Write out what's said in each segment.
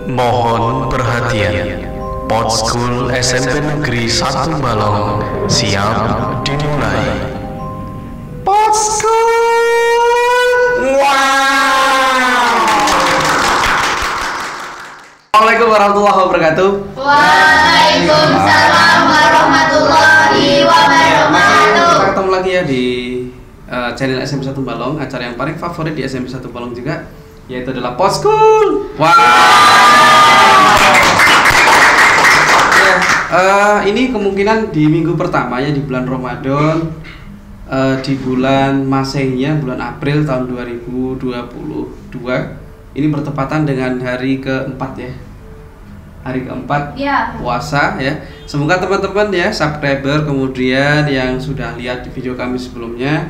Mohon perhatian, Pod School SMP Negeri 1 Balong siap dimulai. Pod School, Assalamualaikum warahmatullahi wabarakatuh. Waalaikumsalam warahmatullahi wabarakatuh. Kita ketemu lagi ya di channel SMP 1 Balong, acara yang paling favorit di SMP 1 Balong juga, yaitu adalah Pod School. Ini kemungkinan di minggu pertama ya di bulan Ramadan, di bulan Masehnya bulan April tahun 2022. Ini bertepatan dengan hari keempat ya. Hari keempat puasa ya. Semoga teman-teman ya, subscriber kemudian yang sudah lihat di video kami sebelumnya,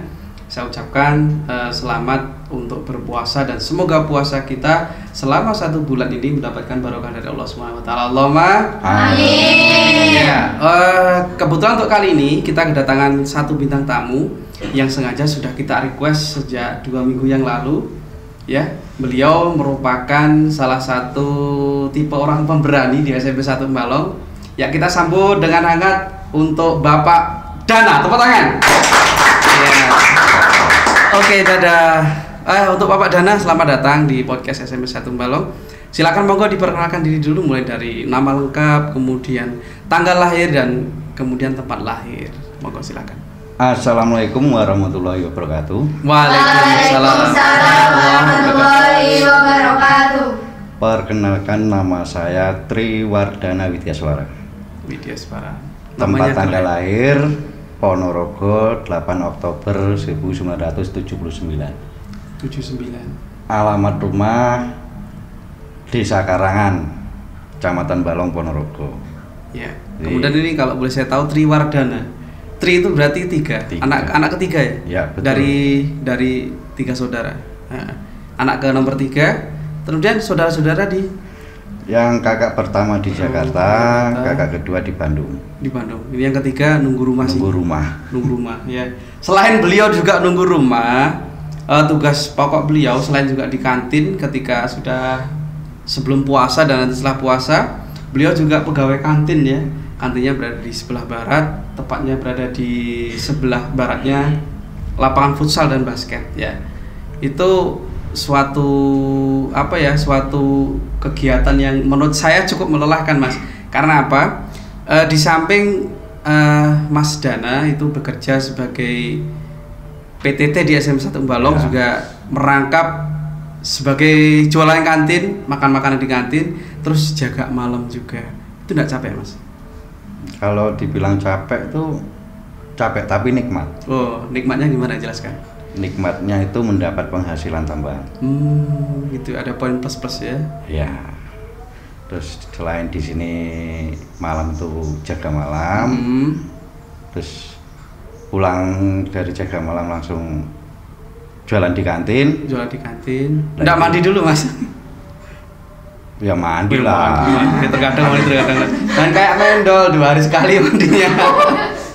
saya ucapkan selamat untuk berpuasa dan semoga puasa kita selama 1 bulan ini mendapatkan barokah dari Allah Subhanahu wa taala. Allahumma Amin. Ya, kebetulan untuk kali ini kita kedatangan satu bintang tamu yang sengaja sudah kita request sejak 2 minggu yang lalu. Ya, beliau merupakan salah satu tipe orang pemberani di SMP 1 Balong. Ya, kita sambut dengan hangat untuk Bapak Dana. Tepuk tangan. Ya. Oke, dadah. Untuk Bapak Dana, selamat datang di podcast SMP 1 Balong. Silakan monggo diperkenalkan diri dulu, mulai dari nama lengkap, kemudian tanggal lahir dan kemudian tempat lahir. Monggo silakan. Assalamualaikum warahmatullahi wabarakatuh. Waalaikumsalam warahmatullahi wabarakatuh. Perkenalkan, nama saya Triwardana Widyaswara. Widyaswara. Tempat tanggal lahir Ponorogo 8 Oktober 1979. 79. Alamat rumah Desa Karangan, Kecamatan Balong, Ponorogo. Ya. Kemudian ini kalau boleh saya tahu Triwardana. Tri itu berarti 3. Anak ketiga ya? Ya, betul. Dari 3 saudara. Anak ke nomor 3. Kemudian saudara-saudara di yang kakak pertama di Jakarta, kakak kedua di Bandung. Di Bandung. Ini yang ketiga nunggu rumah sih. Nunggu rumah Ya. Selain beliau juga nunggu rumah, tugas pokok beliau selain juga di kantin ketika sudah sebelum puasa dan nanti setelah puasa, beliau juga pegawai kantin ya. Kantinnya berada di sebelah barat, tepatnya berada di sebelah baratnya lapangan futsal dan basket ya. Itu suatu kegiatan yang menurut saya cukup melelahkan, Mas. Karena apa? Di samping Mas Dana itu bekerja sebagai PTT di SMP 1 Balong, juga merangkap sebagai jualan kantin, makan makanan di kantin, terus jaga malam juga. Itu enggak capek, Mas? Kalau dibilang capek tuh capek tapi nikmat. Oh, nikmatnya gimana, jelaskan? Nikmatnya itu mendapat penghasilan tambahan. Gitu, ada poin plus ya. Ya. Terus selain di sini malam tuh jaga malam. Terus pulang dari jaga malam langsung jualan di kantin. Nggak mandi dulu, Mas? Ya mandi lah. Terkadang. Dan kayak mendol 2 hari sekali mandinya.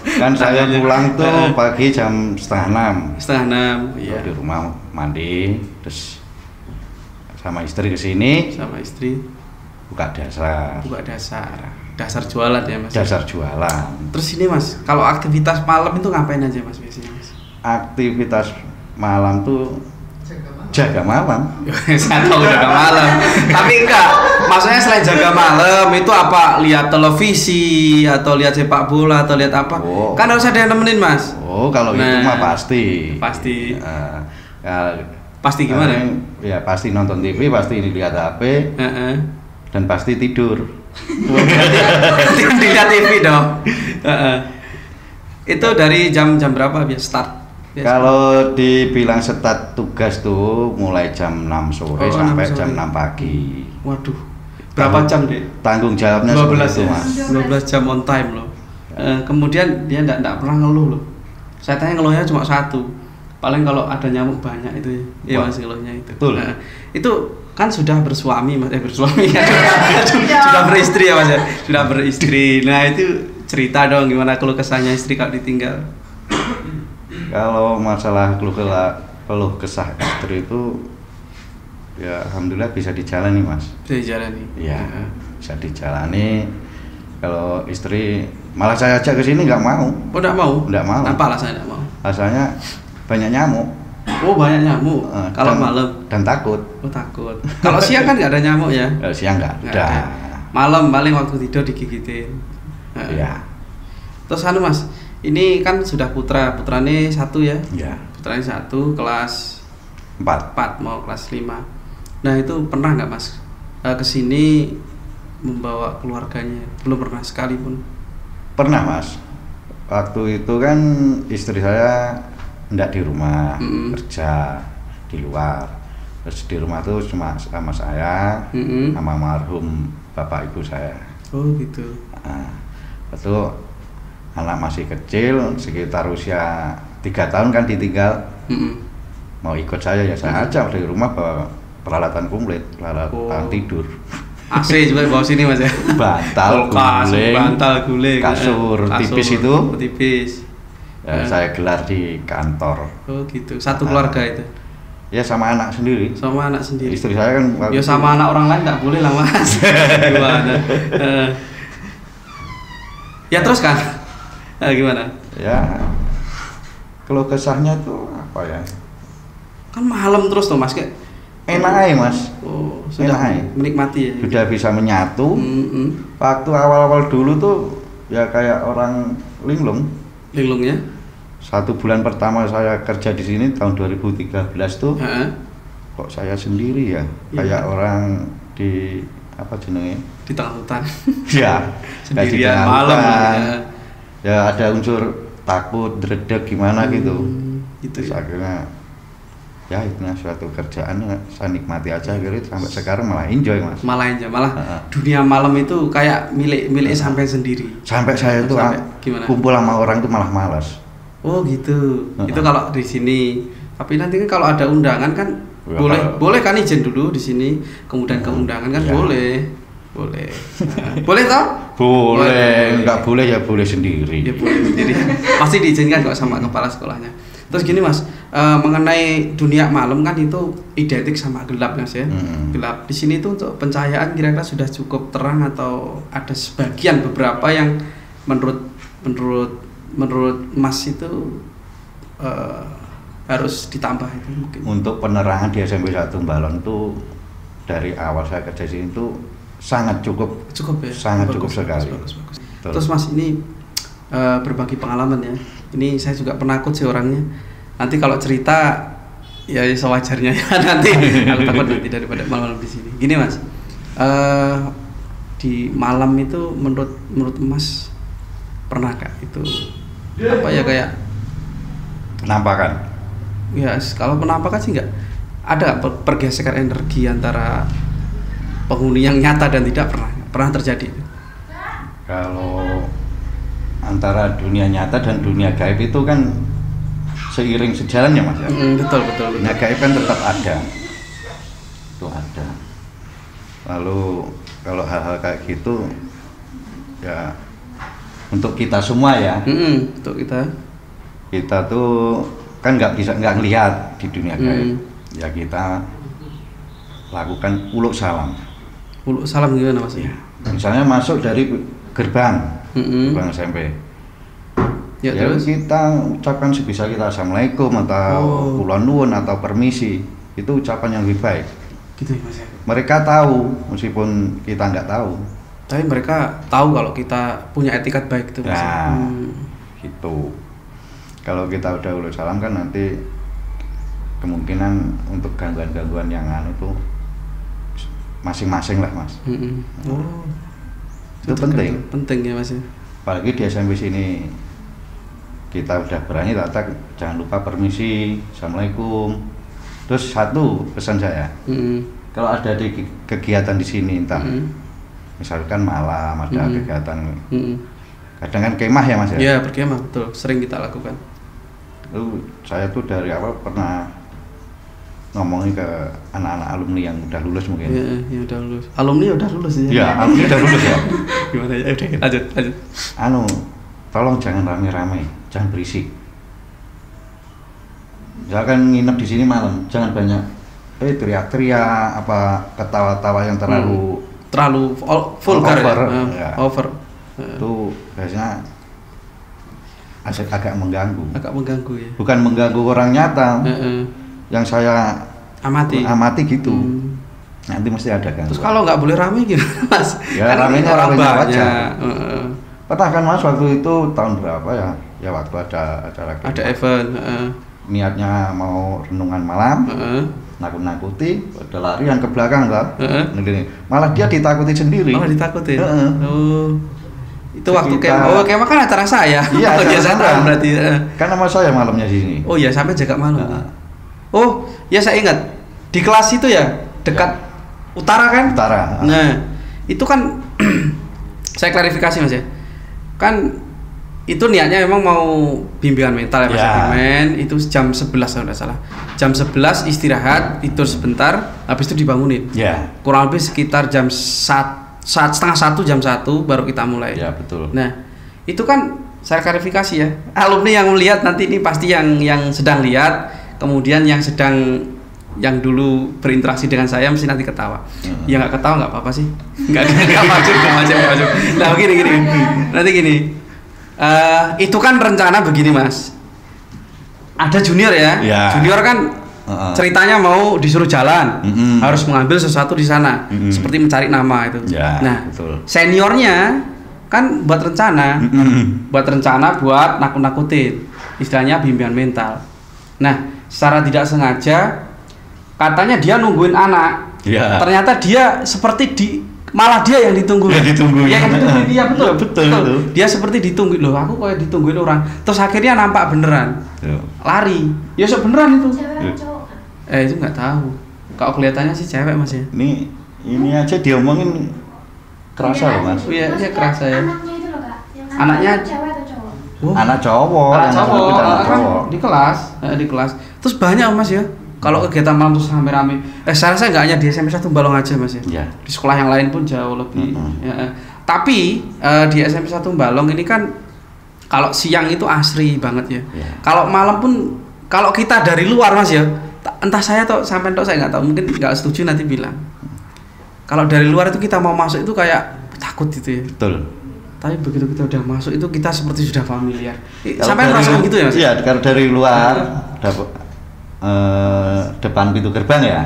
Kan saya pulang tuh pagi jam setengah 6. Iya. Di rumah mandi, terus sama istri kesini. Buka dasar. Dasar jualan ya, Mas. Dasar jualan. Terus ini, Mas, kalau aktivitas malam itu ngapain aja, Mas, biasanya, Mas? Aktivitas malam tuh jaga malam. Saya tahu jaga malam. Tapi enggak. Maksudnya selain jaga malam itu apa? Lihat televisi atau lihat sepak bola atau lihat apa? Oh. Kan harus ada yang nemenin, Mas. Oh, kalau itu mah pasti. Pasti gimana? Ya pasti nonton TV, pasti lihat HP, dan pasti tidur. Dilihat TV dong. Itu dari jam berapa biasa start? Kalau dibilang start tugas tuh mulai jam 6 sore sampai jam 6 pagi. Waduh. Berapa jam, Dek? Tanggung jawabnya 12 itu, Mas. 12 jam on time loh. Kemudian dia enggak pernah ngeluh loh. Saya tanya ngeluhnya cuma 1. Paling kalau ada nyamuk banyak itu ya. Mas, ngeluhnya itu. Betul. Itu kan sudah bersuami, Mas. Bersuami ya. Sudah beristri ya, Mas. Sudah beristri. Nah, itu cerita dong gimana keluh kesahnya istri kalau ditinggal. Kalau masalah keluh kesah istri itu ya alhamdulillah bisa dijalani mas. Bisa dijalani. Iya, bisa dijalani. Kalau istri malah saya ajak ke sini nggak mau. Oh, enggak mau? Nggak mau. Apa alasannya enggak mau? Alasannya banyak nyamuk. Oh, banyak nyamuk. Kalau malam dan takut. Oh, takut. Kalau siang kan nggak ada nyamuk ya? Siang nggak Nggak ada. Malam paling waktu tidur digigitin. Iya. Terus anu mas, ini kan sudah putranya 1 ya? Iya. Putranya 1 kelas 4 mau kelas 5. Nah itu pernah nggak mas kesini membawa keluarganya? Belum pernah sekalipun? Pernah mas. Waktu itu kan istri saya enggak di rumah, kerja di luar. Terus di rumah tuh cuma sama saya, sama almarhum bapak ibu saya. Oh gitu. Nah, itu anak masih kecil, sekitar usia 3 tahun kan ditinggal. Mau ikut saya ya saya ajak dari rumah bawa peralatan komplit, peralatan tidur. AC juga bawa sini mas ya? Bantal, guling, kasur tipis itu. Tipis. Ya, saya gelar di kantor. Oh gitu, satu keluarga itu? Ya sama anak sendiri. Sama anak sendiri. Istri saya kan. Ya sama anak orang lain nggak boleh lah mas. Gimana? Ya terus kan? Gimana? Ya, kalau kesahnya tuh apa ya? Kan malam terus tuh mas kayak. Enak aja mas. Oh, sudah menikmati ya. Sudah bisa menyatu. Waktu awal-awal dulu tuh ya kayak orang linglung. Linglung ya? 1 bulan pertama saya kerja di sini tahun 2013 tuh. Kok saya sendiri ya? Kayak orang di apa jenenge? Di tengah hutan. Ya. Sendirian malam ya ada unsur takut, dredeg gimana gitu. Gitu. Terus akhirnya ya itu suatu kerjaan saya nikmati aja akhirnya sampai sekarang malah enjoy mas. Malah dunia malam itu kayak milik sampai sendiri. Sampai saya tuh kumpul sama orang tuh malah malas. Oh gitu. Itu kalau di sini. Tapi nanti kan kalau ada undangan kan ya, boleh kan izin dulu di sini. Kemudian ke undangan kan ya. Boleh. Boleh toh? Boleh. Enggak boleh ya boleh sendiri. Ya boleh sendiri. Pasti diizinkan kok sama kepala sekolahnya. Terus gini mas, mengenai dunia malam kan itu identik sama gelap mas ya. Gelap. Di sini tuh untuk pencahayaan kira-kira sudah cukup terang atau ada sebagian beberapa yang menurut mas itu harus ditambah itu mungkin. Untuk penerangan di SMP 1 Balong tuh dari awal saya kerja di sini tuh sangat cukup ya. Sangat cukup sekali. Bagus. Terus mas ini berbagi pengalaman ya. Ini saya juga penakut sih orangnya. Nanti kalau cerita ya sewajarnya ya nanti. Aku takut nanti daripada malam di sini. Gini mas, di malam itu menurut mas pernah kak itu apa ya kayak penampakan? Ya kalau penampakan sih nggak ada pergesekan energi antara penghuni yang nyata dan tidak pernah terjadi. Kalau antara dunia nyata dan dunia gaib itu kan seiring sejalan ya mas ya. Betul. Dunia gaib kan tetap ada, itu ada. Lalu kalau hal-hal kayak gitu ya untuk kita semua ya. Untuk kita tuh kan nggak ngelihat di dunia gaib. Ya kita lakukan uluk salam. Uluk salam gimana mas? Ya. Misalnya masuk dari gerbang SMP. Ya terus kita ucapkan sebisa kita assalamualaikum atau kula nuwun atau permisi. Itu ucapan yang lebih baik. Gitu ya mas ya. Mereka tahu meskipun kita nggak tahu. Tapi mereka tahu kalau kita punya etikat baik itu mas. Nah, gitu. Kalau kita udah ulul salam kan nanti kemungkinan untuk gangguan-gangguan yang itu masing-masing lah mas. Itu penting ya mas ya. Apalagi di SMP sini kita udah berani tata jangan lupa permisi, assalamualaikum. Terus satu pesan saya, kalau ada di kegiatan di sini entah misalkan malam ada kegiatan, kadang kan kemah ya mas ya. Iya berkemah betul, sering kita lakukan. Saya tuh dari awal pernah ngomongin ke anak-anak alumni yang udah lulus mungkin. Iya, yang udah lulus. Alumni udah lulus ya? Iya, alumni udah lulus ya. Gimana ya? Udah, lanjut. Tolong jangan rame-rame, jangan berisik. Misalkan nginep di sini malam, jangan banyak teriak-teriak apa ketawa-tawa yang terlalu vulgar over, ya? ya. Over. Itu biasanya agak mengganggu. Agak mengganggu ya. Bukan mengganggu orang nyata. Yang saya amati gitu. Nanti mesti ada gangguan. Terus kalau nggak boleh rame gimana Mas? Ya kan ramenya orang wajar. banyak. Pernah kan Mas waktu itu tahun berapa ya? Ya waktu ada acara Ada event. niatnya mau renungan malam, nakut-nakuti, ada larian ke belakang kan? Malah dia ditakuti sendiri. Malah ditakutin. Heeh. Itu waktu kemah kan acara saya. Iya, oh, saya tahu berarti. Kan nama saya malamnya di sini. Oh ya, sampai jaga malam. Oh, ya saya ingat. Di kelas itu ya, dekat utara kan? Utara. Nah, itu kan saya klarifikasi Mas ya. Kan itu niatnya memang mau bimbingan mental ya Mas ya. Itu jam 11 kalau nggak salah. Jam 11 istirahat, tidur sebentar, habis itu dibangunin. Ya. Kurang lebih sekitar jam 1:30 jam 1 baru kita mulai. Ya, betul. Nah, itu kan saya klarifikasi ya. Alumni yang melihat nanti ini pasti yang sedang lihat, kemudian yang dulu berinteraksi dengan saya mesti nanti ketawa. Ya nggak ketawa nggak apa-apa sih. Nggak maju. Nah, gini. Nanti gini. Itu kan rencana begini Mas. Ada junior ya. Junior kan ceritanya mau disuruh jalan, harus mengambil sesuatu di sana, seperti mencari nama itu. Nah, betul. Seniornya kan buat rencana, buat nakut-nakutin, istilahnya bimbingan mental. Nah, secara tidak sengaja katanya dia nungguin anak, ternyata dia seperti malah dia yang ditunggu. Yang ditungguin dia betul. Dia seperti ditungguin loh. Aku kayak ditungguin orang. Terus akhirnya nampak beneran. Lari. Ya beneran itu. Itu nggak tahu. Kalau kelihatannya sih cewek Mas ya. Ini aja diomongin kerasa loh Mas. Iya kerasa ya. Anaknya itu loh Kak. Anaknya cewek atau cowok? Anak cowok. Di kelas. Terus banyak Mas ya. Kalau kegiatan malam terus rame-rame. Saya rasa nggak hanya di SMP 1 Balong aja Mas ya. Di sekolah yang lain pun jauh lebih. Tapi di SMP 1 Balong ini kan kalau siang itu asri banget ya. Kalau malam pun kalau kita dari luar Mas ya, entah saya atau sampai saya nggak tahu, mungkin nggak setuju nanti bilang. Kalau dari luar itu kita mau masuk itu kayak takut gitu ya. Betul. Tapi begitu kita udah masuk itu kita seperti sudah familiar. Sampai merasakan gitu ya Mas? Iya, kalau dari luar depan pintu gerbang ya,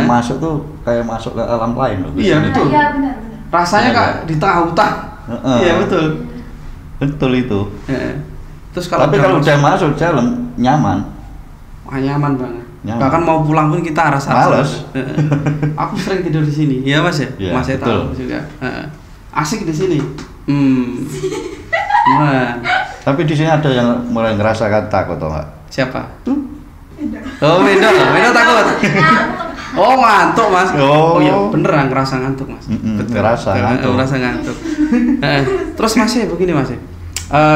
masuk tuh kayak masuk ke alam lain loh. Iya betul. Iya benar. Rasanya kak di tengah hutan. Iya betul. Betul itu. Terus kalau udah masuk jalan nyaman. Nyaman banget. Bahkan mau pulang pun kita rasa males. Aku sering tidur di sini, iya Mas ya. Mas saya tahu juga. Asik di sini. Tapi di sini ada yang mulai ngerasakan takut atau enggak? Siapa? Oh, Mendo takut. Oh, ngantuk Mas. Oh iya, beneran ngerasa ngantuk Mas. Betul. Ngerasa ngantuk. Terus Mas ya begini Mas ya.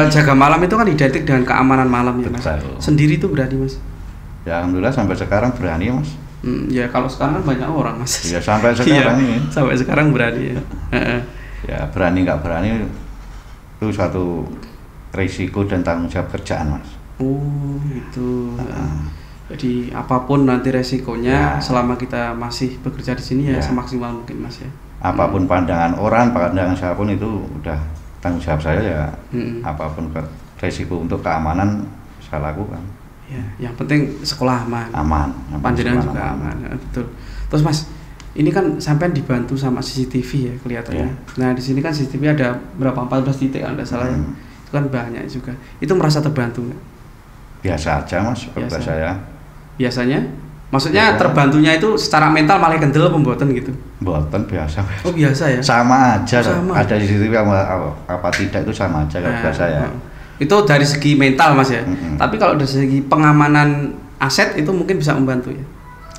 Jaga malam itu kan identik dengan keamanan malam ya Mas. Sendiri tuh berani Mas? Ya alhamdulillah sampai sekarang berani Mas. Ya kalau sekarang kan banyak orang Mas. Ya sampai sekarang ini. Sampai sekarang berani ya. Ya berani nggak berani itu suatu risiko dan tanggung jawab kerjaan Mas. Oh gitu. Jadi apapun nanti resikonya selama kita masih bekerja di sini ya semaksimal mungkin Mas ya. Apapun pandangan orang, pandangan siapapun itu udah tanggung jawab saya ya. Apapun resiko untuk keamanan saya lakukan. Ya, yang penting sekolah aman. Aman. Panjenengan juga aman. Ya, betul. Terus Mas, ini kan sampai dibantu sama CCTV ya kelihatannya. Nah di sini kan CCTV ada berapa 14 titik kalau tidak salah ya. Itu kan banyak juga. Itu merasa terbantu nggak? Biasa aja Mas, biasa saya. Biasanya? Maksudnya terbantunya itu secara mental malah kendel pembuatan gitu? Pembuatan biasa. Oh biasa ya? Sama aja. Ada CCTV apa tidak itu sama aja kalau biasa ya. Itu dari segi mental Mas ya. Tapi kalau dari segi pengamanan aset itu mungkin bisa membantu ya.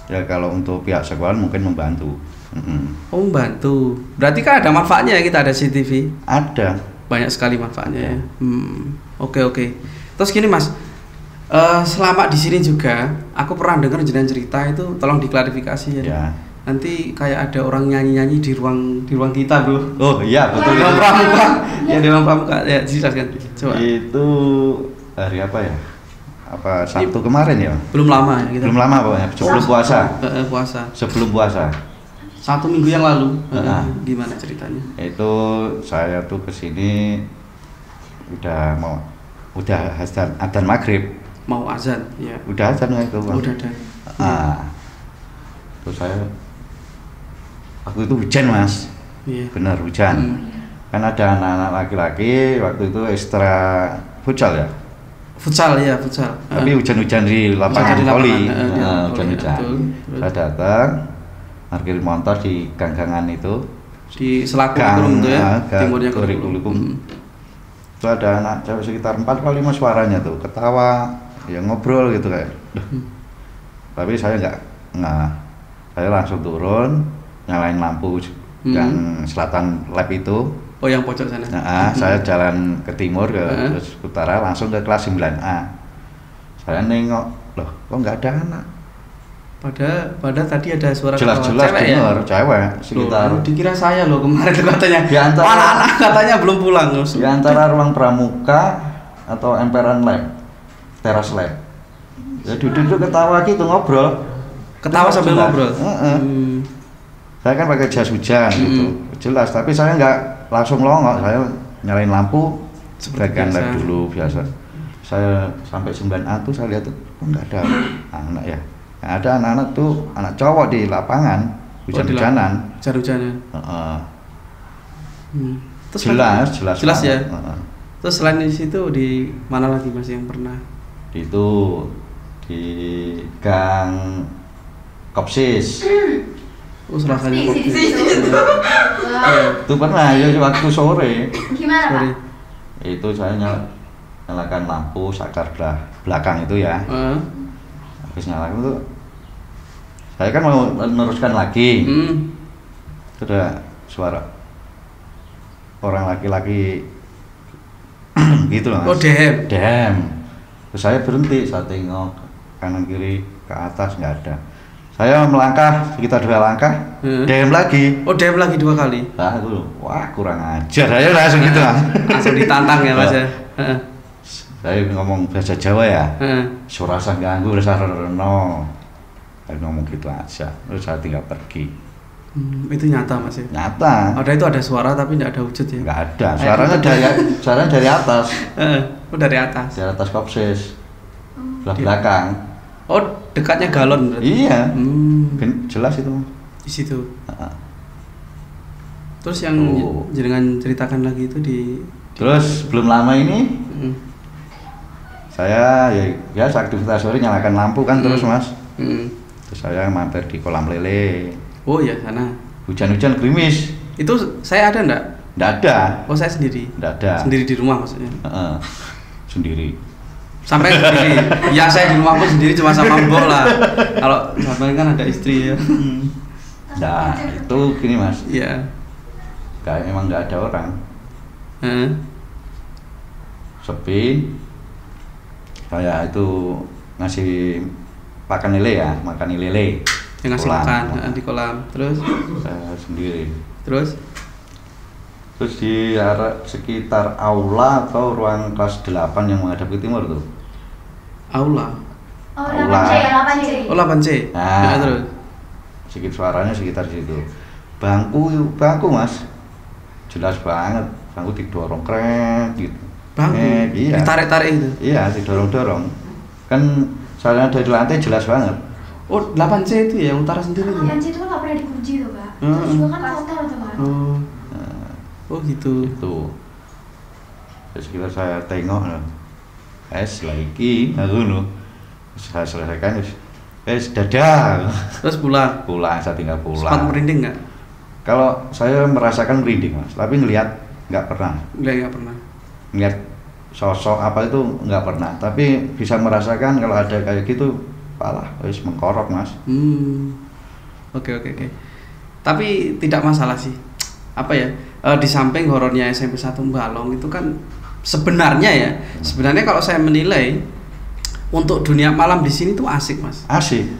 Ya kalau untuk pihak sekolah mungkin membantu. Oh membantu. Berarti kan ada manfaatnya ya kita ada CCTV. Ada. Banyak sekali manfaatnya ya. Oke. Terus gini Mas, selama di sini juga aku pernah dengar jenengan cerita itu tolong diklarifikasi ya. Nanti kayak ada orang nyanyi di ruang kita bro. Oh iya betul. Di ruang pramuka. Ya di ruang pramuka ya jelaskan. Coba. Itu hari apa ya? Sabtu kemarin ya. Belum lama ya kita. Belum lama pokoknya, sebelum puasa. Puasa. Sebelum puasa. 1 minggu yang lalu. Heeh. Gimana ceritanya? Itu saya tuh kesini udah adzan maghrib. Mau azan, ya. Udah adzan ya itu. Udah ada. Terus waktu itu hujan mas. Iya. Benar hujan. Kan ada anak-anak laki-laki waktu itu ekstra futsal ya. Futsal ya, futsal. Tapi hujan-hujan di lapangan voli. Hujan-hujan. Saya datang, parkir motor di ganggangan itu. Di selaku kurikulum itu ya, timurnya kurikulum. Itu ada anak cewek sekitar 4 kali 5 suaranya tuh, ketawa, ya ngobrol gitu kayak. Tapi saya nggak, saya langsung turun, nyalain lampu yang selatan lab itu. Oh yang pojok sana. Saya jalan ke timur terus utara langsung ke kelas 9A. Saya nengok, loh kok nggak ada anak? Pada tadi ada suara jelas-jelas dengar cewek sekitar. Loh, dikira saya loh kemarin tuh katanya. Di antara anak katanya belum pulang. Di antara ruang pramuka atau emperan lab, teras lab. Ya duduk ketawa gitu ngobrol. Ketawa sambil ngobrol. Saya kan pakai jas hujan gitu, jelas. Tapi saya nggak langsung longok, saya nyalain lampu, bagian lab dulu biasa. Saya sampai 9A tuh saya lihat tuh, kok nggak ada anak ya. Ada anak-anak tuh, anak cowok di lapangan, hujan-hujanan. Hujan-hujanan. Jelas ya. Terus selain di situ di mana lagi mas yang pernah? Itu di Gang Kopsis. Oh rasanya Kopsis. Itu pernah ya waktu sore. Gimana Pak? Itu saya nyalakan lampu saklar belakang itu ya. Habis nyalakan itu saya kan mau meneruskan lagi. Itu ada suara orang laki-laki gitu loh mas. Oh dem. Terus saya berhenti, saya tengok kanan kiri ke atas nggak ada. Saya melangkah sekitar 2 langkah, dem lagi. Oh dem lagi 2 kali. Nah itu wah kurang ajar, saya langsung gitu mas. Langsung ditantang ya mas ya. Saya ngomong bahasa Jawa ya. Surasa ganggu, rasa reno. Saya ngomong gitu aja, terus saya tinggal pergi. Itu nyata mas ya? Nyata. Itu ada suara tapi tidak ada wujud ya? Nggak ada, suaranya dari atas. Oh dari atas? Dari atas Kopsis, sebelah belakang. Oh dekatnya galon berarti? Iya, jelas itu. Di situ. Terus yang jenengan ceritakan lagi itu Terus belum lama ini saya ya aktivitas sore nyalakan lampu kan terus mas. Terus saya mampir di kolam lele. Oh ya sana. Hujan-hujan gerimis. Itu saya ada enggak? Enggak ada. Oh saya sendiri. Enggak ada. Sendiri di rumah maksudnya? Sendiri. Sampai sendiri. Ya saya di rumah pun sendiri cuma sama mbok lah. Kalau sampai kan ada istri ya. Nah itu gini mas. Iya. Emang nggak ada orang. Sepi. Saya itu ngasih makan lele. Yang ngasih makan di kolam. Terus? Saya sendiri. Terus di arah sekitar aula atau ruang kelas 8 yang menghadap ke timur tuh. Aula. Oh 8C. Oh 8C. Nah, terus. Suaranya sekitar situ. Bangku mas. Jelas banget. Bangku didorong keren gitu. Bangku? Iya. Ditarik-tarik itu? Iya, didorong-dorong. Kan soalnya dari lantai jelas banget. Oh 8C itu ya, yang utara sendiri itu? 8C itu kan nggak pernah dikunci tuh Pak. Terus juga kan hotel tuh Pak. Oh gitu. Itu. Terus kita saya tengok lagi aku loh. Saya selesaikan dadah. Terus pulang? Pulang, saya tinggal pulang. Sempat merinding nggak? Kalau saya merasakan merinding mas, tapi ngelihat nggak pernah. Nggak pernah. Ngelihat sosok apa itu nggak pernah, tapi bisa merasakan kalau ada kayak gitu, palah, wis mengkorok mas. Oke. Tapi tidak masalah sih. Apa ya? Di samping horornya SMP 1 Balong itu kan sebenarnya kalau saya menilai untuk dunia malam di sini tuh asik mas.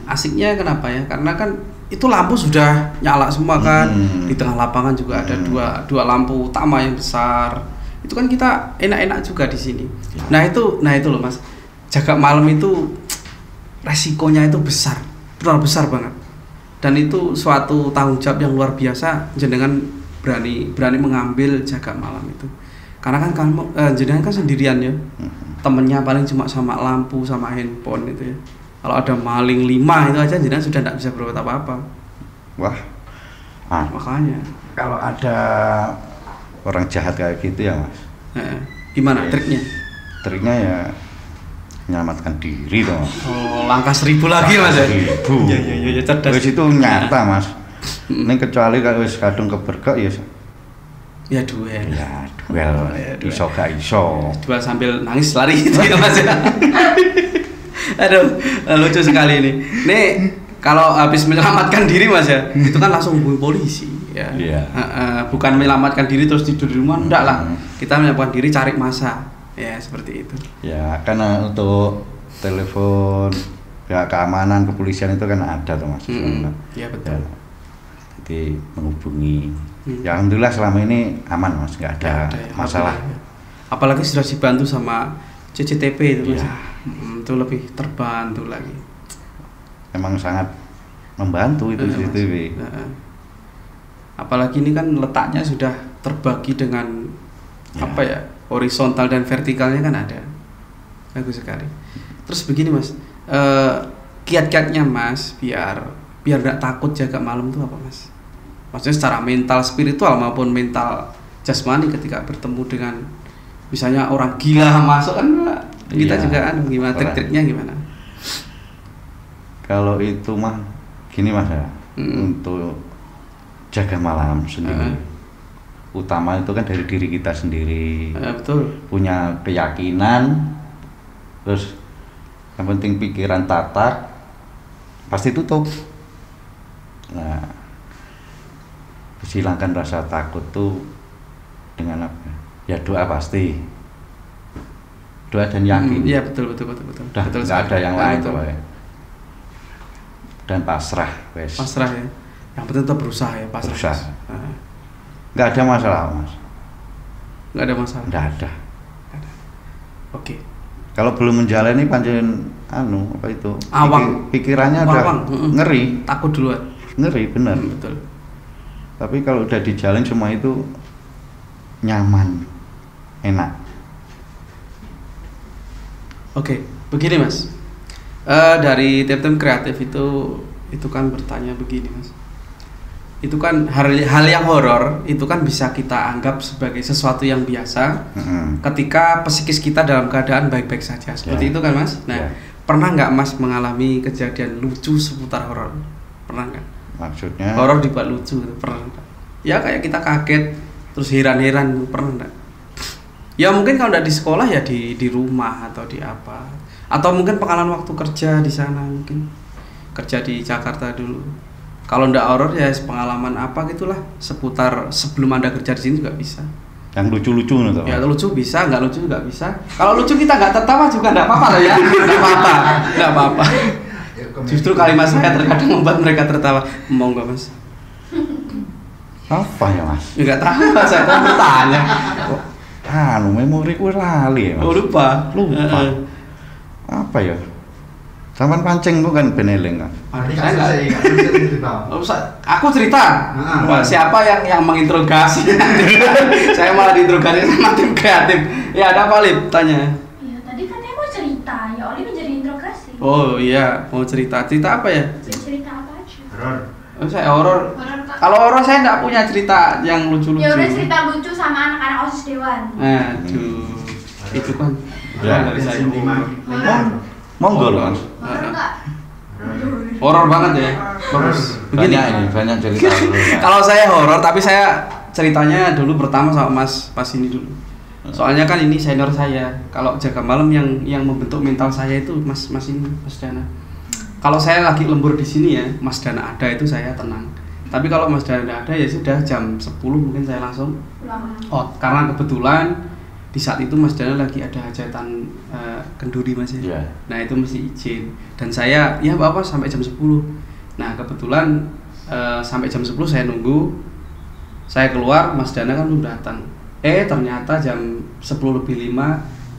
Asiknya kenapa ya? Karena kan itu lampu sudah nyala semua kan. Di tengah lapangan juga ada dua lampu utama yang besar. Itu kan kita enak-enak juga di sini. Nah itu loh mas. jaga malam itu resikonya itu besar, benar besar banget. Dan itu suatu tanggung jawab yang luar biasa jenengan berani mengambil jaga malam itu. Karena kan kamu jenengan kan sendirian ya. Temennya paling cuma sama lampu sama handphone itu ya. Kalau ada maling 5 itu aja jenengan sudah tidak bisa berbuat apa-apa. Wah. Makanya Kalau ada orang jahat kayak gitu ya Mas. Gimana triknya? Triknya ya menyelamatkan diri dong. Oh, langkah 1000 lagi Mas ya. 1000. Iya cerdas. Wis itu nyata Mas. Ning kecuali kalau wis kadung keberkek ya ya duel. Ya duel. Iso gak iso. Duel sambil nangis lari gitu ya Mas ya. Aduh, lucu sekali ini. Nih kalau habis menyelamatkan diri Mas ya, itu kan langsung hubungi polisi ya. Iya. Bukan menyelamatkan diri terus tidur di rumah, enggak lah. Kita menyelamatkan diri cari masa. Ya, seperti itu. Ya, karena untuk telepon pihak keamanan kepolisian itu kan ada tuh Mas. Iya betul. Ya, jadi menghubungi. Ya alhamdulillah selama ini aman Mas, nggak ada masalah. Apalagi sudah dibantu sama CCTV itu Mas. Ya. Itu lebih terbantu lagi. Emang sangat membantu itu CCTV. Apalagi ini kan letaknya sudah terbagi dengan apa ya, horizontal dan vertikalnya kan ada. Bagus sekali. Terus begini Mas, kiat-kiatnya Mas biar nggak takut jaga malam itu apa Mas? Maksudnya secara mental spiritual maupun mental jasmani ketika bertemu dengan misalnya orang gila masuk kan kita juga gimana trik-triknya gimana? Kalau itu mah gini Mas ya, untuk jaga malam sendiri. Utama itu kan dari diri kita sendiri. Betul. Punya keyakinan, terus yang penting pikiran tatak, pasti tutup. Nah, hilangkan rasa takut tuh dengan apa? Ya doa pasti. Doa dan yakin. Iya betul. Udah betul nggak ada yang lain betul. Dan pasrah, wes. Pasrah ya. Yang penting tetap berusaha ya, pasrah. Berusaha. Nggak ada masalah Mas. Nggak ada masalah. Nggak ada. Oke. Kalau belum menjalani pancen apa itu? Awang. Pikirannya udah ngeri. Takut duluan. Ngeri bener. Betul. Tapi kalau udah dijalin semua itu nyaman, enak. Oke, begini Mas. Dari tim-tim kreatif itu kan bertanya begini Mas. Itu kan hal yang horor itu kan bisa kita anggap sebagai sesuatu yang biasa ketika psikis kita dalam keadaan baik-baik saja. Seperti itu kan Mas. Nah, pernah nggak Mas mengalami kejadian lucu seputar horor? Pernah nggak? Maksudnya? Horor dibuat lucu, pernah nggak? Ya kayak kita kaget terus heran-heran, pernah nggak? Ya mungkin kalau nggak di sekolah ya di rumah atau di apa? Atau mungkin pengalaman waktu kerja di sana, mungkin kerja di Jakarta dulu. Kalau ndak horor ya pengalaman apa gitulah seputar sebelum Anda kerja di sini juga bisa. Yang lucu-lucu nih Ya lucu bisa, nggak lucu juga bisa. Kalau lucu kita nggak tertawa juga ndak apa-apa loh ya. Nggak apa-apa. Justru kalimat saya terkadang membuat mereka tertawa. Mau nggak Mas? Apa ya Mas? Nggak tahu Mas, saya kan bertanya. Memoriku lali ya Mas. Oh lupa. Apa ya? Sampan pancing kok kan beneling kan. Aku cerita. Siapa yang menginterogasi? Saya malah diinterogasi sama tim kreatif. Ya ada apa Lip? Tanya. Iya tadi katanya mau cerita, ya Oli menjadi interogasi. Oh iya mau cerita. Cerita apa ya? Cerita apa aja? Horor. Saya horor. Kalau horor saya nggak punya cerita yang lucu-lucu. Ya udah cerita lucu sama anak-anak OSIS Dewan. Aduh, itu kan. Ya. Dari saya. Monggo loh Mas. Horor enggak? Horor banget ya. Bagus. Begini. Banyak cerita. Kalau saya horor, tapi saya ceritanya dulu pertama sama Mas pas ini dulu. Soalnya kan ini senior saya. Kalau jaga malam yang membentuk mental saya itu Mas ini, Mas Dana. Kalau saya lagi lembur di sini ya, Mas Dana ada itu saya tenang. Tapi kalau Mas Dana ada ya sudah jam 10 mungkin saya langsung out. Karena kebetulan di saat itu Mas Dana lagi ada hajatan kenduri Mas ya. Yeah. Nah itu mesti izin. Dan saya ya Bapak sampai jam 10. Nah kebetulan sampai jam 10 saya nunggu. Saya keluar, Mas Dana kan belum datang. Ternyata jam 10:05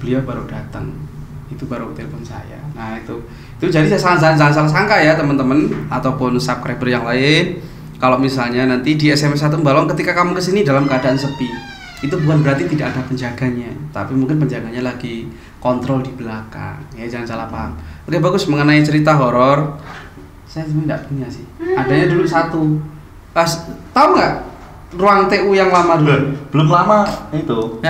beliau baru datang. itu baru telepon saya. Nah itu jadi jangan salah sangka ya teman-teman ataupun subscriber yang lain. Kalau misalnya nanti di SMP 1 Balong ketika kamu kesini dalam keadaan sepi, itu bukan berarti tidak ada penjaganya, tapi mungkin penjaganya lagi kontrol di belakang. Ya jangan salah paham. Oke bagus, mengenai cerita horor, saya sebenarnya tidak punya sih. Adanya dulu satu. Tahu nggak ruang TU yang lama dulu? Belum lama itu.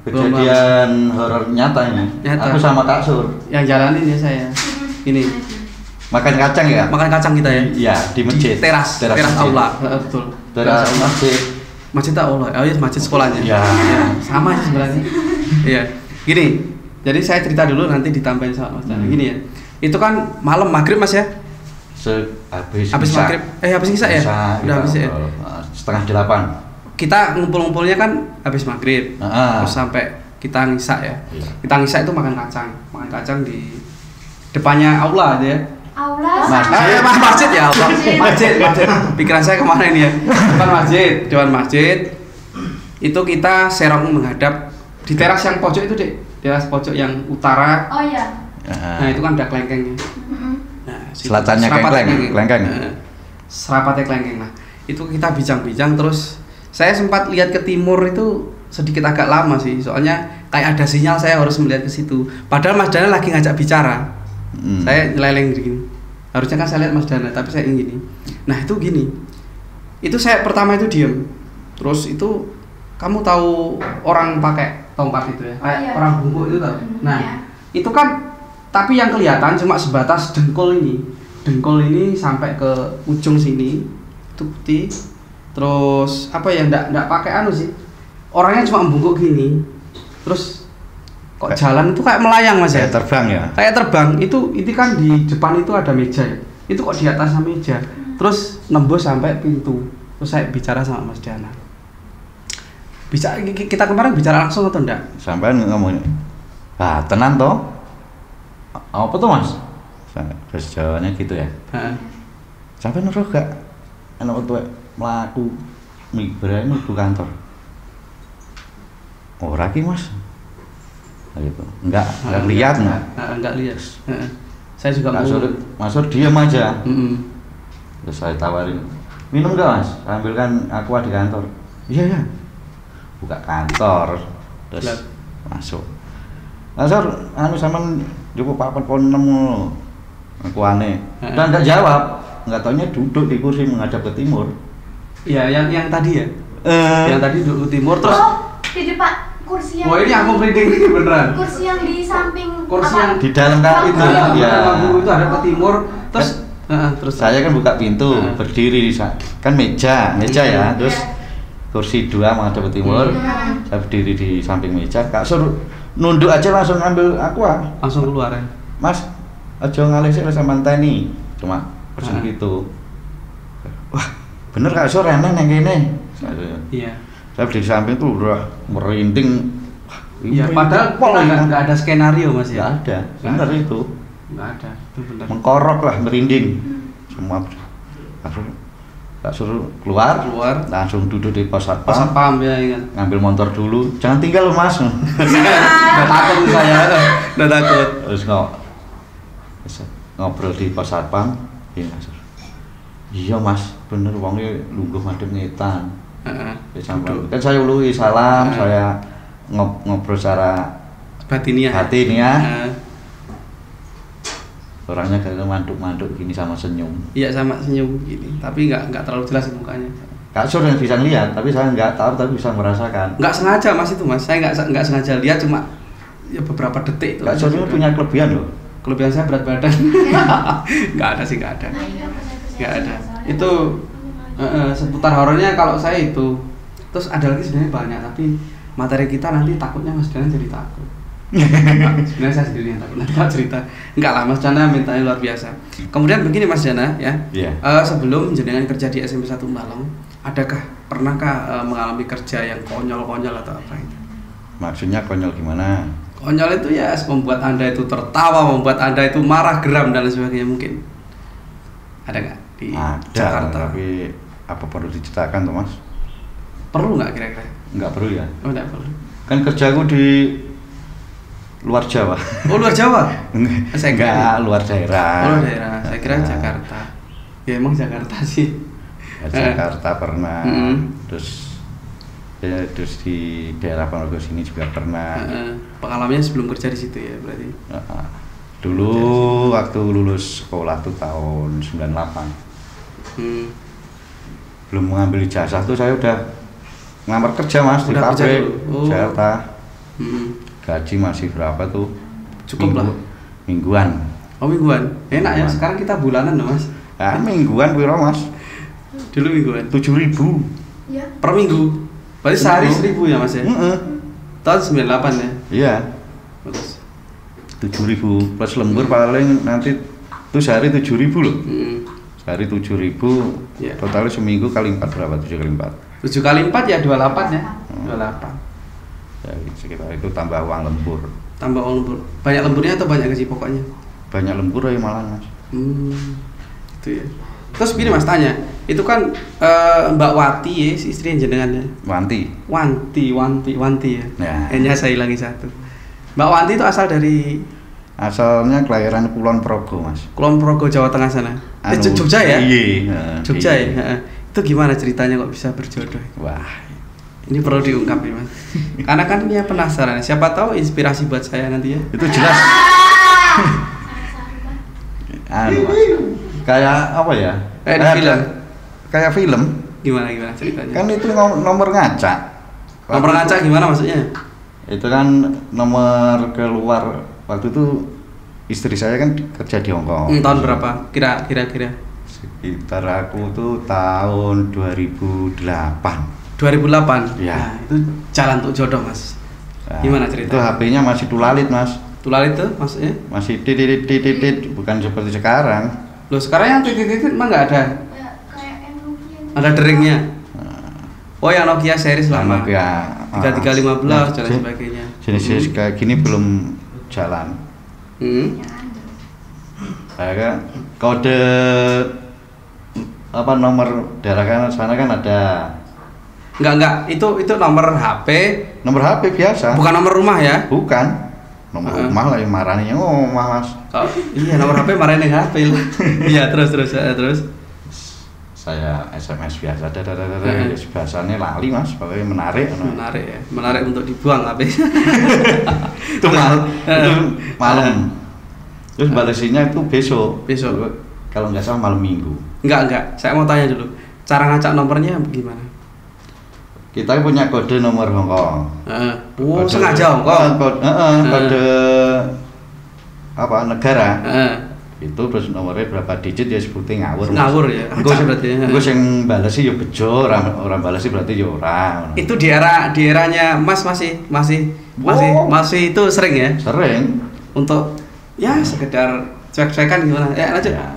Kejadian horor nyatanya. Aku sama Kak Sur yang jalanin ya saya. Ini makan kacang ya? Makan kacang kita ya? Iya, di masjid. Teras aula. Betul. Teras masjid. Masjid aula. Oh iya, masjid sekolahnya. Iya. Sama sih sebenarnya. Iya. Gini. Jadi saya cerita dulu nanti ditambahin sama Mas Dana. Gini ya. Itu kan malam maghrib Mas ya? Habis maghrib. Habis isya ya? Udah habis ya. 7:30. Kita ngumpul-ngumpulnya kan habis maghrib, terus sampai kita ngisa ya. Iya. Kita ngisa itu makan kacang di depannya aula aja ya. Aula masjid ya, Allah. Masjid. Pikiran saya kemana ini ya? Depan masjid. Itu kita serong menghadap di teras yang pojok itu, Dek. Teras pojok yang utara. Oh iya. Nah, itu kan ada kelengkengnya. Nah, selatannya kelengkeng. Serapatnya kelengkeng. Nah, itu kita bincang-bincang terus saya sempat lihat ke timur itu sedikit agak lama sih, soalnya kayak ada sinyal saya harus melihat ke situ. Padahal Mas Dana lagi ngajak bicara, saya nyeleleng gini. Harusnya kan saya lihat Mas Dana, tapi saya ingin gini. Nah itu gini, itu saya pertama itu diem, terus itu kamu tahu orang pakai tongkat itu ya, kayak orang bungkuk itu tahu. Nah itu kan, tapi yang kelihatan cuma sebatas dengkul ini sampai ke ujung sini, itu putih. Terus apa ya, ndak pakai sih, orangnya cuma membungkuk gini, terus kok jalan itu kayak melayang Mas ya? Kayak terbang itu kan di depan itu ada meja ya, itu kok di atasnya meja, terus nembus sampai pintu. Terus saya bicara sama Mas Dana, kita kemarin bicara langsung atau enggak? Sampai ngomong, tenan toh? Apa tuh Mas? Terus jawabannya gitu ya. Sampai nuruh gak? Anak tuh melaku berani ke kantor. Ora ki Mas. Gitu. Enggak lihat enggak lihat. Saya juga mau masuk diam aja. Terus saya tawarin, minum enggak Mas? Ambilkan aqua di kantor. Iya. Buka kantor. Terus masuk. Masuk sampean cukup 4.6 aquane. Dan enggak jawab. Enggak taunya duduk di kursi menghadap ke timur. Iya, yang tadi ya. Yang tadi duduk ke timur terus. Di depan kursi yang. Wah, ini aku merinding nih beneran. Kursi yang di samping. Kursi yang di dalam itu. Iya. Itu ada ke timur. Terus terus saya kan buka pintu, berdiri di sana. Kan meja ya. Terus kursi 2 menghadap ke timur. Saya berdiri di samping meja. Kak suruh nunduk aja langsung ambil aqua. Langsung keluar ya. Mas, aja ngalih sik sampean teni. Cuma pesen gitu. Wah, bener Kak Sur enak nang kene. Iya. Saya berdiri samping tuh udah merinding. Iya, padahal enggak ada skenario Mas ya. Enggak ada. Bener itu. Enggak ada. Itu benar. Mengkorok lah, merinding. Semua Kak suruh keluar, langsung duduk di pos satpam ya, ingat. Ngambil motor dulu. Jangan tinggal loh Mas. Udah takut saya. Udah takut. Terus ngobrol di pos satpam. Iya Mas, bener wongnya lungguh madhep ngetan. Kan saya ului salam, saya ngobrol secara batiniah. Orangnya kayak manduk-manduk gini sama senyum. Iya sama senyum gini, tapi nggak terlalu jelas mukanya. Kak Sur yang bisa lihat, tapi saya nggak tahu tapi bisa merasakan. Nggak sengaja Mas itu Mas, saya nggak sengaja lihat cuma ya beberapa detik itu. Kak Sur ini punya kelebihan loh. Kelebihan saya berat badan. Nggak ada. Nggak ada. Itu seputar horornya kalau saya itu. Terus ada lagi sebenarnya banyak, tapi materi kita nanti takutnya Mas Dana jadi takut. Sebenarnya saya sendiri yang takut nanti kalau cerita. Enggak lah, Mas Dana mintanya luar biasa. Kemudian begini Mas Dana ya. Sebelum jenengan kerja di SMP 1 Balong, pernahkah mengalami kerja yang konyol-konyol atau apa itu? Maksudnya konyol gimana? Konyol itu ya membuat Anda itu tertawa, membuat Anda itu marah, geram dan sebagainya mungkin. Ada nggak di Jakarta? Tapi apa perlu diceritakan tuh Mas? Perlu nggak kira-kira? Nggak perlu ya? Oh nggak perlu. Kan kerjaku di luar Jawa. Oh, luar Jawa? Saya kira Enggak, luar daerah. Oh, luar daerah. Saya kira Jakarta. Ya emang Jakarta sih. Ya, Jakarta pernah. Terus di daerah Ponorogo sini juga pernah. Pengalamannya sebelum kerja di situ ya berarti. Dulu waktu lulus sekolah tuh tahun 98. Belum mengambil ijazah tuh saya udah ngelamar kerja Mas di pabrik Jakarta. Gaji masih berapa tuh? Cukup lah. Mingguan. Oh, mingguan. Enak ya. Sekarang kita bulanan loh Mas. Mingguan piro Mas? Dulu mingguan. 7.000 Ya. Per minggu. Berarti sehari 1.000 ya Mas ya? Tahun 98 ya? Iya. Bagus. 7.000 plus lembur paling nanti tuh sehari 7.000 loh. Sehari 7.000 ya. Totalnya seminggu kali 4 berapa? 7 kali 4. 7 kali 4 ya 28 ya? 28. Ya, sekitar itu tambah uang lembur. Tambah uang lembur. Banyak lemburnya atau banyak gaji pokoknya? Banyak lembur ya malah Mas. Itu ya. Terus gini Mas tanya, itu kan Mbak Wati ya, istri jenengan ya? Wanti ya. Hanya saya hilangi satu. Mbak Wanti itu asal dari? Asalnya kelahiran Kulon Progo Mas. Kulon Progo Jawa Tengah sana. Jogja ya? Iya. Jogja ya. Itu gimana ceritanya kok bisa berjodoh? Wah. Ini perlu diungkap ya Mas. Karena kan dia penasaran. Siapa tahu inspirasi buat saya nanti ya. Itu jelas. Mas. Kayak apa ya? Kayak film. Kayak film. Gimana ceritanya? Kan itu nomor ngaca. Nomor ngaca gimana maksudnya? Itu kan nomor keluar waktu itu istri saya kan kerja di Hongkong. Tahun berapa? Kira-kira? Sekitar aku tuh tahun 2008. 2008. Ya. Nah, itu jalan untuk jodoh Mas. Gimana ceritanya? Itu HP-nya masih tulalit Mas. Tulalit tuh maksudnya? Masih titit, bukan seperti sekarang. Loh sekarang yang titit emang nggak ada? Ya, kayak yang Nokia. Ada deringnya. Oh yang Nokia series lama. Nokia 3315 dan sebagainya. Jenis kayak gini belum jalan. Kan kode apa nomor daerah kan sana kan ada. Enggak, itu nomor HP. Nomor HP biasa. Bukan nomor rumah ya? Bukan. Nomor rumah lah yang marahnya Mas. Oh, iya nomor HP marahin yang HP lah. Iya terus. Saya SMS biasa, biasanya lali Mas, pokoknya menarik ya, menarik untuk dibuang HP. itu malam. Terus balesinya itu besok. Kalau nggak salah malam Minggu. Enggak. Saya mau tanya dulu. Cara ngacak nomornya gimana? Kita punya kode nomor Hongkong. Sengaja Hongkong. Kode apa negara. Itu terus nomornya berapa digit ya sebutnya ngawur ya. Engko berarti. Engko sing balesi ya bejo, orang balesi berarti ya ora. Itu di eranya Mas masih itu sering ya? Sering. Untuk ya sekedar cuek-cuekan gimana? Ya lanjut. Ya.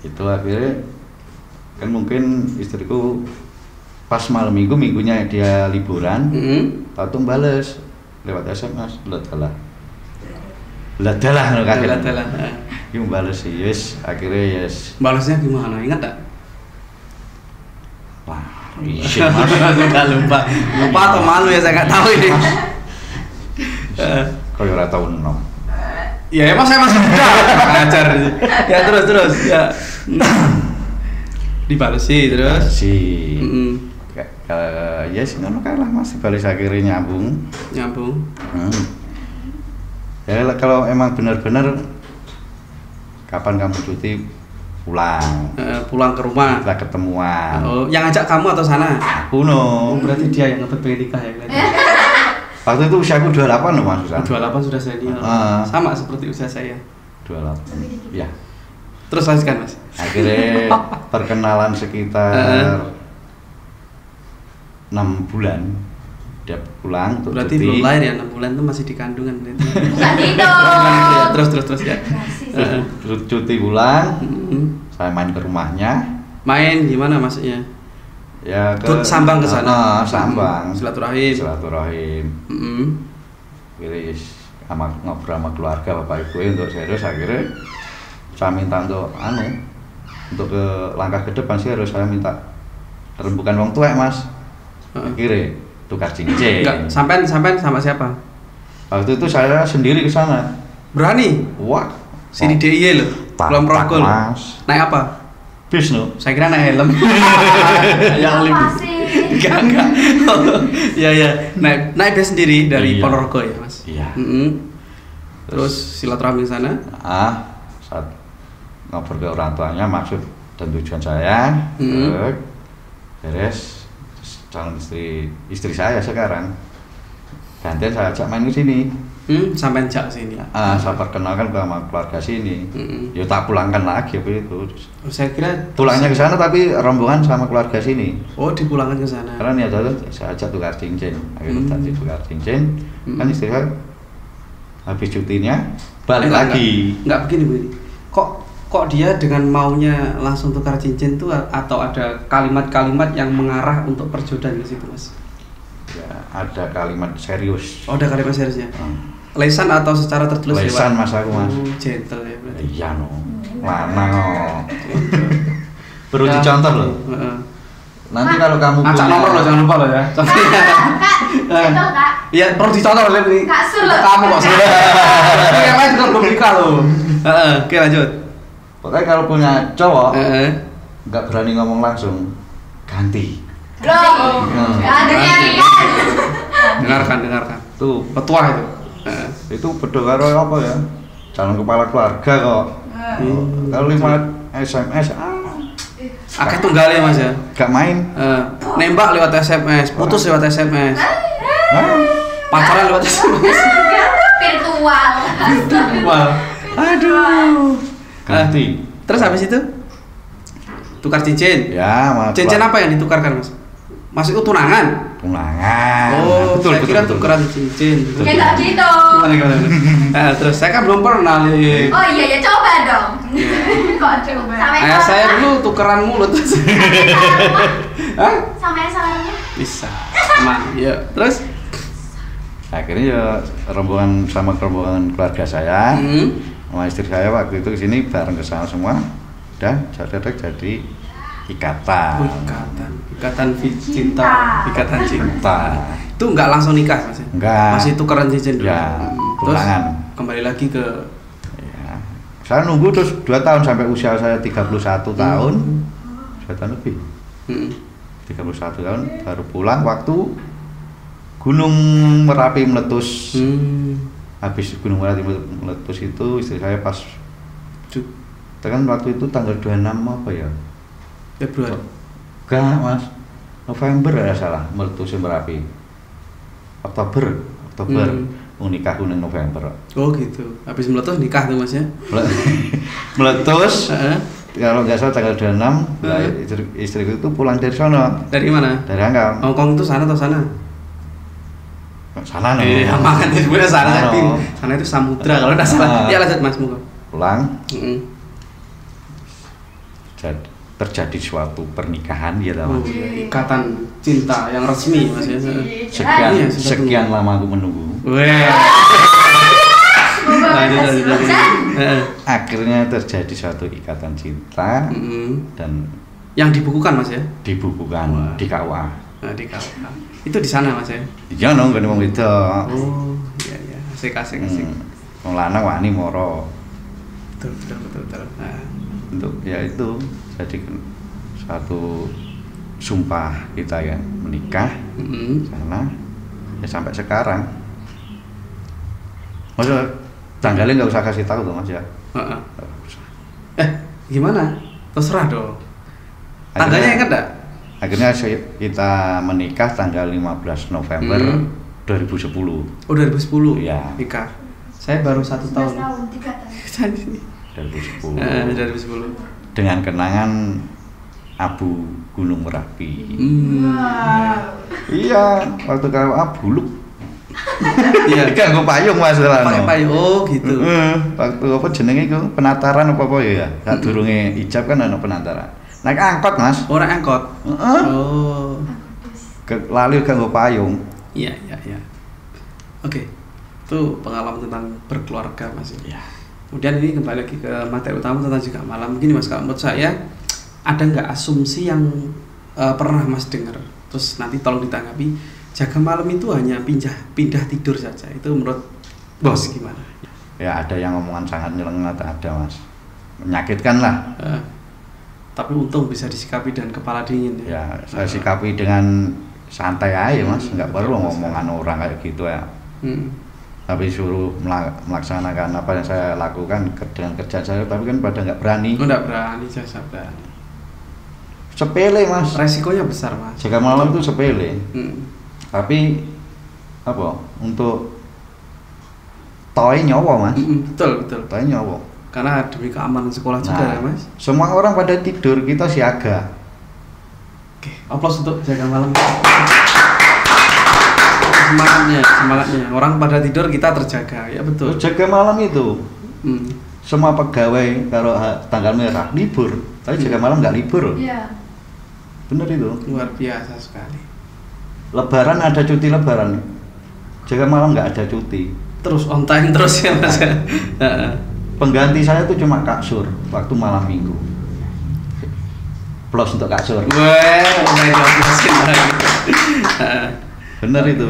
Itu akhirnya kan mungkin istriku pas malam minggunya dia liburan, tahu bales lewat SMS, ladalah yang bales sih, yes, akhirnya yes. Balasnya gimana? Ingat tak? Wah, iya Mas, lupa atau malu ya saya nggak tahu ini. Kau ora tahu nom. Ya emang saya masih muda, ngajar. Ya terus ya. Dibalesi terus. Yes, ngono kae lah Mas, balas akhirnya nyambung. Ya kalau emang benar-benar kapan kamu cuti pulang ke rumah kita ketemuan. Oh, yang ngajak kamu atau sana? Aku no. Berarti dia yang ngebet pengen nikah ya waktu itu usiaku 28 loh Mas Susan. 28 sudah senior. Sama seperti usia saya. 28. Ya. Terus lanjutkan Mas. Akhirnya perkenalan sekitar 6 bulan. Dia pulang untuk berarti cuti. Belum lahir ya, 6 bulan itu masih di kandungan berarti. Terus ya. Terus cuti pulang. Saya main ke rumahnya. Main gimana maksudnya? Ya ke Sambang ke sana. Sambang. Silaturahim. Akhirnya ngobrol sama keluarga bapak ibu untuk serius, akhirnya saya minta untuk ke langkah ke depan sih harus saya minta rembukan wong tua Mas. Akhirnya tukar cincin. Enggak, sampean sama siapa? Waktu itu saya sendiri ke sana. Berani? Wah, Sini DIY loh. Belum tak, rokok loh. Mas. Naik apa? Bis no. Saya kira naik helm. Yang Apa lebih. sih? Enggak. Ya. Naik bis sendiri dari Iya. Ponorogo ya, Mas. Iya. Terus silaturahmi ke sana. Saat ngobrol ke orang tuanya maksud dan tujuan saya, beres, terus calon istri saya sekarang gantian saya ajak main ke sini. Sampai jak sini. Saya perkenalkan ke sama keluarga sini. Ya tak pulangkan lagi begitu. Saya kira Pulangnya ke sana tapi rombongan sama keluarga sini. Oh, dipulangkan ke sana. Karena niat saya ajak tukar cincin. Akhirnya tadi tukar cincin. Kan istri saya habis cutinya balik lagi. Enggak begini. Kok dia dengan maunya langsung tukar cincin tuh atau ada kalimat-kalimat yang mengarah untuk perjodohan ke situ, Mas? Ya, ada kalimat serius. Oh, ada kalimat seriusnya. Lesan atau secara tertulis? Lesan Mas aku Mas. Gentle ya berarti. Iya no. Lanang no. Perlu dicontoh loh. Nanti kalau kamu acak nomor loh, jangan lupa loh ya. Kak, contoh Kak. Iya, perlu dicontoh loh ini. Kak Sul loh. Kamu kok sih. Yang lain juga belum nikah loh. Oke, lanjut. Pokoknya kalau punya cowok Heeh. nggak berani ngomong langsung, ganti. Loh. Gak ada Dengarkan. Tuh Petua itu. itu beda karo apa ya? Calon kepala keluarga kok. Kalau 5 SMS Akeh tunggal ya, Mas ya. gak main. Nembak lewat SMS, putus lewat SMS. Pacaran lewat SMS. Virtual. Wah. Aduh. Ganti. Terus habis itu tukar cincin. Ya, Cincin apa yang ditukarkan, Mas? Mas itu tunangan. Tunangan. Oh, betul, saya kira betul. tukeran cincin. Ya nggak gitu. Gimana? Terus saya kan belum pernah nih. Oh iya ya coba dong. Kok coba? Sampai Saya dulu tukeran mulut. Hah? Sampai sarungnya. Bisa. Aman. Ya. Terus Akhirnya ya rombongan keluarga saya, sama istri saya waktu itu kesini bareng ke sana semua, dan jadi ikatan. Ikatan cinta. Ikatan cinta. Itu nggak langsung nikah, Mas? Enggak. Masih tukeran cincin dulu. Ya, Terus tunangan. kembali lagi ke Ya. Saya nunggu terus 2 tahun sampai usia saya 31 tahun. 2 tahun lebih. 31 tahun baru pulang waktu Gunung Merapi meletus. Habis Gunung Merapi meletus itu istri saya pas kan waktu itu tanggal 26 apa ya? Februari. Enggak, Mas. November ya salah meletus Merapi. Oktober mau nikah Gunung November. Oh gitu. Habis meletus nikah tuh, Mas ya. Meletus. Kalau nggak salah tanggal 26, nah, istriku itu pulang dari sana. Dari mana? Dari Hanggang. Hongkong itu sana atau sana? Sana Iya, makan itu sebenarnya sana Sana, tapi no. sana itu samudra kalau tidak salah. Ya lanjut Mas, muka. Pulang. Terjadi suatu pernikahan ya Oh, teman. ikatan cinta yang resmi, Mas ya. Iya, sudah Sekian lama aku menunggu. Weh. Lanjut. Akhirnya terjadi suatu ikatan cinta dan yang dibukukan, Mas ya. dibukukan di KUA. Nah, di KUA. Itu di sana, Mas ya. Iya nong kan wong itu. Oh, iya. Asik. Wong lanang wani moro. Betul. Nah, Untuk ya itu jadi suatu sumpah kita ya menikah sana ya sampai sekarang. Maksudnya tanggalnya nggak usah kasih tahu tuh Mas ya. Nggak usah. Gimana? Terserah dong. Tanggalnya ingat enggak? Akhirnya kita menikah tanggal 15 November 2010. Oh, 2010. Iya. Nikah. Saya baru 1 tahun. 3 tahun. 2010. 2010. Dengan kenangan Abu Gunung Merapi. Iya, waktu kalau Buluk. Iya. Kan gue payung Mas Pakai payung. Oh, gitu. Waktu apa jenenge iku penataran apa ya? Sak durunge ijab kan ana penataran. Naik angkot Mas. Orang angkot. Oh. Lali kan gue payung. Iya. Oke. Itu pengalaman tentang berkeluarga, Mas. Iya. Kemudian ini kembali lagi ke materi utama tentang jaga malam. Begini Mas, kalau menurut saya ada nggak asumsi yang pernah Mas dengar? Terus nanti tolong ditanggapi. Jaga malam itu hanya pindah tidur saja. Itu menurut Bos gimana? Ya ada yang omongan sangat nyelengat, ada mas, menyakitkan lah. Tapi untung bisa disikapi dengan kepala dingin ya. Ya saya sikapi dengan santai aja mas, nggak perlu ngomongan orang kayak gitu ya. Tapi suruh melaksanakan apa yang saya lakukan dengan kerjaan saya, tapi kan pada nggak berani. Nggak berani, saya berani. Sepele mas. Resikonya besar mas. Jaga malam itu sepele. Tapi apa? Untuk toy nyawa mas. Betul. Toy nyawa. Karena demi keamanan sekolah juga ya mas. Semua orang pada tidur, kita siaga. Oke, aplaus untuk jaga malam. Semangatnya. Orang pada tidur kita terjaga, ya betul. Jaga malam itu. Semua pegawai kalau tanggal merah libur, tapi jaga malam nggak libur. Iya. Bener itu. Luar biasa sekali. Lebaran ada cuti lebaran. Jaga malam nggak ada cuti. Terus on time terus ya mas. Pengganti saya itu cuma Kak Sur waktu malam minggu. Plus untuk Kak Sur. Bener itu.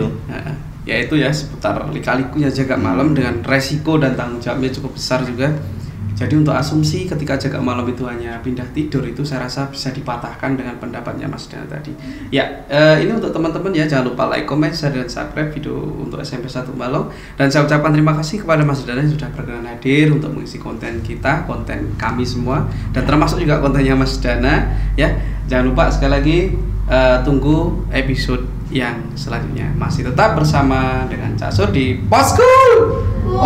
Ya itu ya seputar lika-likunya jaga malam dengan resiko dan tanggung jawabnya cukup besar juga. Jadi untuk asumsi ketika jaga malam itu hanya pindah tidur itu saya rasa bisa dipatahkan dengan pendapatnya Mas Dana tadi. Ya, ini untuk teman-teman ya, jangan lupa like, comment, share, dan subscribe video untuk SMP 1 Balong. Dan saya ucapkan terima kasih kepada Mas Dana yang sudah berkenan hadir untuk mengisi konten kita, konten kami semua, dan termasuk juga kontennya Mas Dana. Ya, jangan lupa sekali lagi tunggu episode yang selanjutnya. Masih tetap bersama dengan Cak Sur di Podschool. Wow.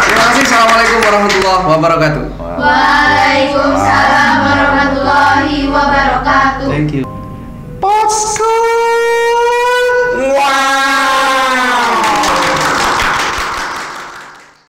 Terima kasih. Assalamualaikum warahmatullahi wabarakatuh. Waalaikumsalam warahmatullahi wabarakatuh. Thank you. Podschool.